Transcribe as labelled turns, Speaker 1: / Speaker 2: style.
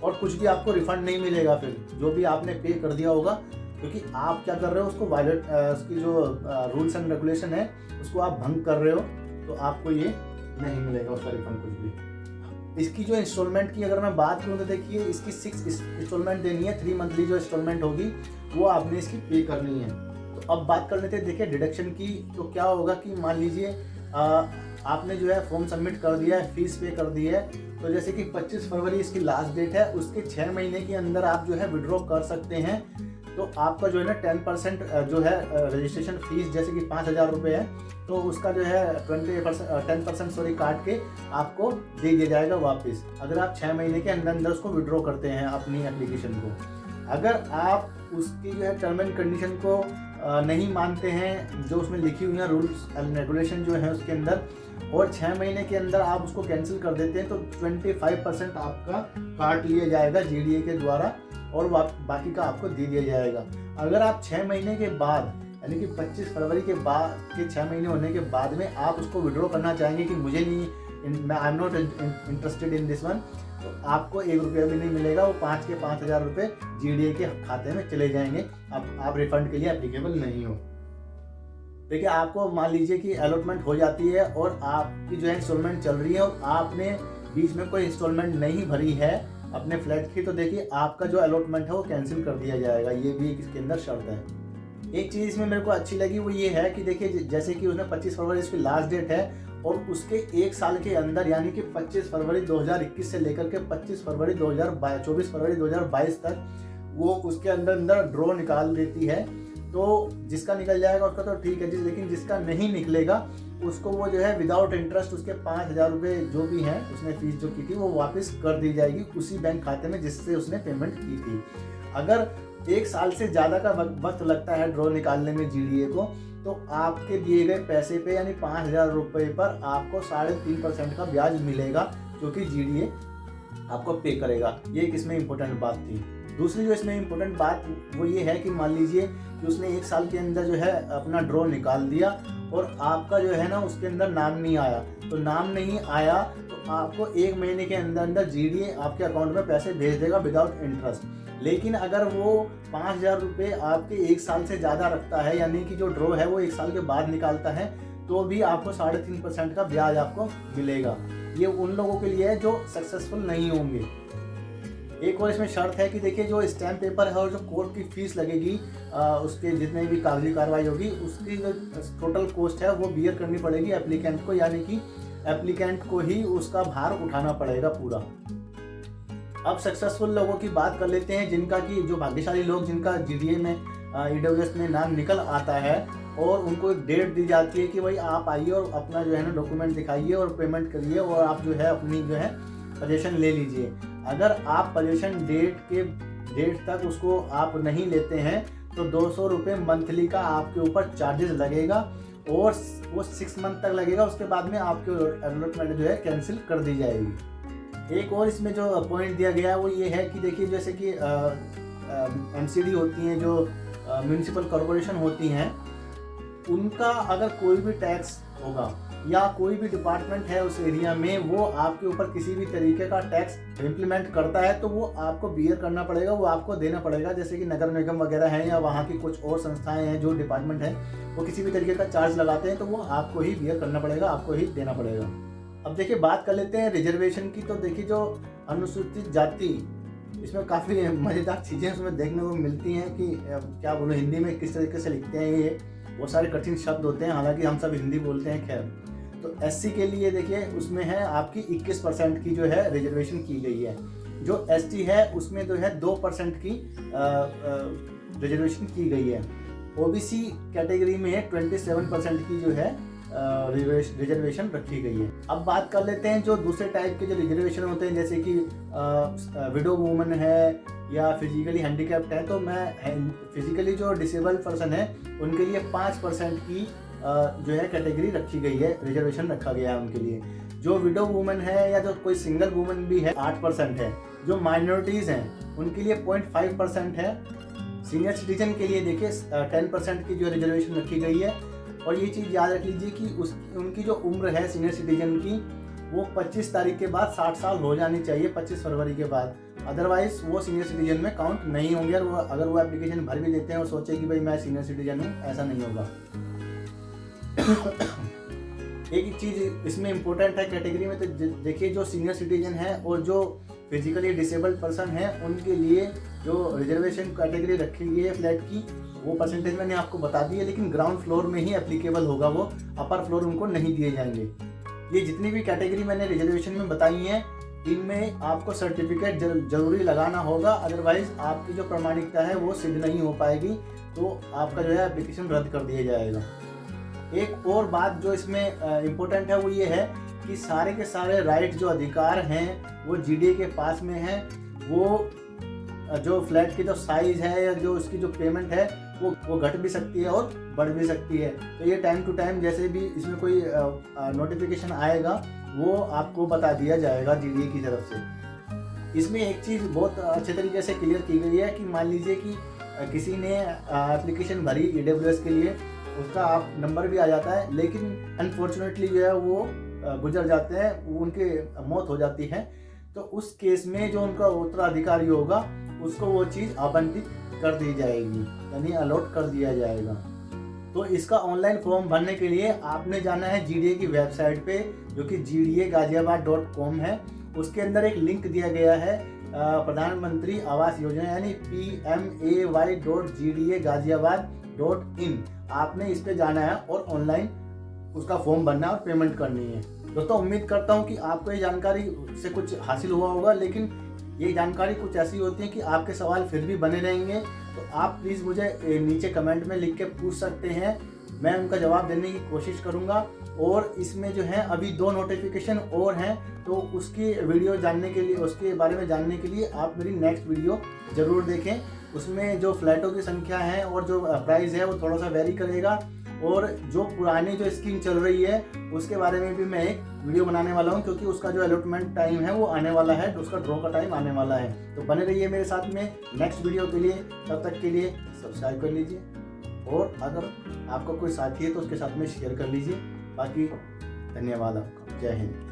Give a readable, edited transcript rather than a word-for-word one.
Speaker 1: और कुछ भी आपको रिफंड नहीं मिलेगा फिर जो भी आपने पे कर दिया होगा, क्योंकि आप क्या कर रहे हो उसको वायलेट, उसकी जो रूल्स एंड रेगुलेशन है उसको आप भंग कर रहे हो, तो आपको ये नहीं मिलेगा उसका रिफंड कुछ भी। इसकी जो इंस्टॉलमेंट की अगर मैं बात करूँ तो देखिए इसकी 6 इंस्टॉलमेंट देनी है, 3 मंथली जो इंस्टॉलमेंट होगी वो आपने इसकी पे करनी है। तो अब बात कर लेते हैं देखिए डिडक्शन की। तो क्या होगा कि मान लीजिए आपने जो है फॉर्म सबमिट कर दिया है, फीस पे कर दी है, तो जैसे कि 25 फरवरी इसकी लास्ट डेट है, उसके 6 महीने के अंदर आप जो है विड्रॉ कर सकते हैं। तो आपका जो है ना 10% जो है रजिस्ट्रेशन फीस जैसे कि 5,000 रुपये है, तो उसका जो है 10% काट के आपको दे दिया जाएगा वापस, अगर आप 6 महीने के अंदर अंदर उसको विड्रॉ करते हैं अपनी एप्लीकेशन को। अगर आप उसकी जो है टर्म एंड कंडीशन को नहीं मानते हैं, जो उसमें लिखी हुई है रूल्स एंड रेगुलेशन जो है उसके अंदर, और 6 महीने के अंदर आप उसको कैंसिल कर देते हैं, तो 25% आपका काट लिया जाएगा जीडीए के द्वारा और बाकी का आपको दे दिया जाएगा। अगर आप 6 महीने के बाद यानी कि 25 फरवरी के बाद के 6 महीने होने के बाद में आप उसको विड्रॉ करना चाहेंगे कि मुझे नहीं, I am not interested in this one, तो आपको 1 रुपया भी नहीं मिलेगा, वो 5,000 रुपये जीडीए के खाते में चले जाएंगे, आप रिफंड के लिए एप्लीकेबल नहीं हो। देखिए आपको मान लीजिए कि अलॉटमेंट हो जाती है और आपकी जो है इंस्टॉलमेंट चल रही है और आपने बीच में कोई इंस्टॉलमेंट नहीं भरी है अपने फ्लैट की, तो देखिए आपका जो अलॉटमेंट है वो कैंसिल कर दिया जाएगा, ये भी इसके अंदर शर्त है। एक चीज़ इसमें मेरे को अच्छी लगी वो ये है कि देखिए जैसे कि उसने 25 फरवरी इसकी लास्ट डेट है और उसके 1 साल के अंदर यानी कि 25 फरवरी 2021 से लेकर के 24 फरवरी 2022 तक वो उसके अंदर ड्रॉ निकाल देती है, तो जिसका निकल जाएगा उसका तो ठीक है, लेकिन जिसका नहीं निकलेगा उसको वो जो है विदाउट इंटरेस्ट उसके 5,000 रुपये जो भी हैं उसने फीस जो की थी वो वापस कर दी जाएगी उसी बैंक खाते में जिससे उसने पेमेंट की थी। अगर 1 साल से ज़्यादा का वक्त लगता है ड्रॉ निकालने में जीडीए को, तो आपके दिए गए पैसे पे यानी 5,000 रुपये पर आपको 3.5% का ब्याज मिलेगा जो कि जीडीए आपको पे करेगा। ये एक इसमें इम्पोर्टेंट बात थी। दूसरी जो इसमें इम्पोर्टेंट बात वो ये है कि मान लीजिए कि उसने 1 साल के अंदर जो है अपना ड्रॉ निकाल दिया और आपका जो है ना उसके अंदर नाम नहीं आया, तो नाम नहीं आया तो आपको 1 महीने के अंदर जीडीए आपके अकाउंट में पैसे भेज देगा विदाउट इंटरेस्ट। लेकिन अगर वो 5,000 रुपये आपके 1 साल से ज़्यादा रखता है यानी कि जो ड्रॉ है वो 1 साल के बाद निकालता है, तो भी आपको 3.5% का ब्याज आपको मिलेगा। ये उन लोगों के लिए है जो सक्सेसफुल नहीं होंगे। एक और इसमें शर्त है कि देखिए जो स्टैम्प पेपर है और जो कोर्ट की फीस लगेगी, उसके जितने भी कागजी कार्रवाई होगी उसकी जो टोटल कॉस्ट है वो बियर करनी पड़ेगी एप्लीकेंट को, यानी कि एप्लीकेंट को ही उसका भार उठाना पड़ेगा पूरा। अब सक्सेसफुल लोगों की बात कर लेते हैं, जिनका कि जो भाग्यशाली लोग जिनका जीडीए में ईडब्ल्यूएस में नाम निकल आता है और उनको एक डेट दी जाती है कि भाई आप आइए और अपना जो है ना डॉक्यूमेंट दिखाइए और पेमेंट करिए और आप जो है अपनी जो है पोजीशन ले लीजिए। अगर आप पोजीशन डेट तक उसको आप नहीं लेते हैं तो 200 रुपये मंथली का आपके ऊपर चार्जेस लगेगा और वो 6 मंथ तक लगेगा, उसके बाद में आपकी अलॉटमेंट जो है कैंसिल कर दी जाएगी। एक और इसमें जो पॉइंट दिया गया है वो ये है कि देखिए जैसे कि एमसीडी होती हैं, जो म्यूनिसिपल कॉरपोरेशन होती हैं, उनका अगर कोई भी टैक्स होगा या कोई भी डिपार्टमेंट है उस एरिया में वो आपके ऊपर किसी भी तरीके का टैक्स इम्प्लीमेंट करता है तो वो आपको बियर करना पड़ेगा, वो आपको देना पड़ेगा। जैसे कि नगर निगम वगैरह हैं या वहाँ की कुछ और संस्थाएं हैं जो डिपार्टमेंट है वो किसी भी तरीके का चार्ज लगाते हैं तो वो आपको ही बियर करना पड़ेगा, आपको ही देना पड़ेगा। अब देखिए बात कर लेते हैं रिजर्वेशन की। तो देखिए जो अनुसूचित जाति, इसमें काफ़ी मज़ेदार चीज़ें उसमें देखने को मिलती हैं कि क्या बोलो हिंदी में किस तरीके से लिखते हैं, ये बहुत सारे कठिन शब्द होते हैं, हालांकि हम सब हिंदी बोलते हैं। खैर, तो एससी के लिए देखिए उसमें है आपकी 21% की जो है रिजर्वेशन की गई है। जो एसटी है उसमें जो है 2% की रिजर्वेशन की गई है। ओबीसी कैटेगरी में 27% की जो है रिजर्वेशन रखी गई है। अब बात कर लेते हैं जो दूसरे टाइप के जो रिजर्वेशन होते हैं, जैसे कि विडो वुमन है या फिजिकली हैंडीकैप्ड है। तो मैं फिजिकली जो डिसेबल्ड पर्सन है उनके लिए 5% की जो है कैटेगरी रखी गई है, रिजर्वेशन रखा गया है उनके लिए। जो विडो वुमन है या जो कोई सिंगल वुमन भी है 8% है। जो माइनॉरिटीज़ हैं उनके लिए 0.5% है। सीनियर सिटीजन के लिए देखिए 10% की जो रिजर्वेशन रखी गई है। और ये चीज़ याद रख लीजिए कि उनकी जो उम्र है सीनियर सिटीजन की वो 25 तारीख के बाद 60 साल हो जानी चाहिए, 25 फरवरी के बाद। अदरवाइज वो सीनियर सिटीजन में काउंट नहीं होंगे। और वो अगर वो एप्लीकेशन भर भी देते हैं और सोचे कि भाई मैं सीनियर सिटीजन हूँ, ऐसा नहीं होगा। एक चीज़ इसमें इम्पोर्टेंट है कैटेगरी में, तो देखिए जो सीनियर सिटीजन है और जो फिजिकली डिसेबल्ड पर्सन है उनके लिए जो रिजर्वेशन कैटेगरी रखी गई है फ्लैट की, वो परसेंटेज मैंने आपको बता दी है, लेकिन ग्राउंड फ्लोर में ही एप्लीकेबल होगा वो, अपर फ्लोर उनको नहीं दिए जाएंगे। ये जितनी भी कैटेगरी मैंने रिजर्वेशन में बताई हैं, इनमें आपको सर्टिफिकेट जरूरी लगाना होगा, अदरवाइज आपकी जो प्रामाणिकता है वो सिद्ध नहीं हो पाएगी, तो आपका जो है एप्लीकेशन रद्द कर दिया जाएगा। एक और बात जो इसमें इम्पोर्टेंट है वो ये है कि सारे के सारे राइट जो अधिकार हैं वो जीडीए के पास में हैं। वो जो फ्लैट की जो साइज है या जो उसकी जो पेमेंट है वो घट भी सकती है और बढ़ भी सकती है। तो ये टाइम टू टाइम जैसे भी इसमें कोई नोटिफिकेशन आएगा वो आपको बता दिया जाएगा जीडीए की तरफ से। इसमें एक चीज़ बहुत अच्छे तरीके से क्लियर की गई है कि मान लीजिए कि किसी ने एप्लीकेशन भरी ईडब्ल्यूएस के लिए, उसका आप नंबर भी आ जाता है, लेकिन अनफॉर्चुनेटली जो है वो गुजर जाते हैं, उनकी मौत हो जाती है, तो उस केस में जो उनका उत्तराधिकारी होगा उसको वो चीज़ आवंटित कर दी जाएगी, यानी अलॉट कर दिया जाएगा। तो इसका ऑनलाइन फॉर्म भरने के लिए आपने जाना है जीडीए की वेबसाइट पे, जो कि gdaGhaziabad.com है। उसके अंदर एक लिंक दिया गया है प्रधानमंत्री आवास योजना यानी PMAY.gdaghaziabad.in। आपने इस पे जाना है और ऑनलाइन उसका फॉर्म भरना है और पेमेंट करनी है। दोस्तों उम्मीद करता हूँ कि आपको ये जानकारी से कुछ हासिल हुआ होगा, लेकिन ये जानकारी कुछ ऐसी होती है कि आपके सवाल फिर भी बने रहेंगे, तो आप प्लीज़ मुझे नीचे कमेंट में लिख के पूछ सकते हैं, मैं उनका जवाब देने की कोशिश करूँगा। और इसमें जो है अभी 2 नोटिफिकेशन और हैं, तो उसकी वीडियो जानने के लिए, उसके बारे में जानने के लिए आप मेरी नेक्स्ट वीडियो ज़रूर देखें। उसमें जो फ्लैटों की संख्या है और जो प्राइस है वो थोड़ा सा वेरी करेगा, और जो पुरानी जो स्कीम चल रही है उसके बारे में भी मैं एक वीडियो बनाने वाला हूं, क्योंकि उसका जो अलॉटमेंट टाइम है वो आने वाला है, तो उसका ड्रॉ का टाइम आने वाला है। तो बने रहिए मेरे साथ में नेक्स्ट वीडियो के लिए, तब तक के लिए सब्सक्राइब कर लीजिए, और अगर आपका कोई साथी है तो उसके साथ में शेयर कर लीजिए। बाकी धन्यवाद आपका, जय हिंद।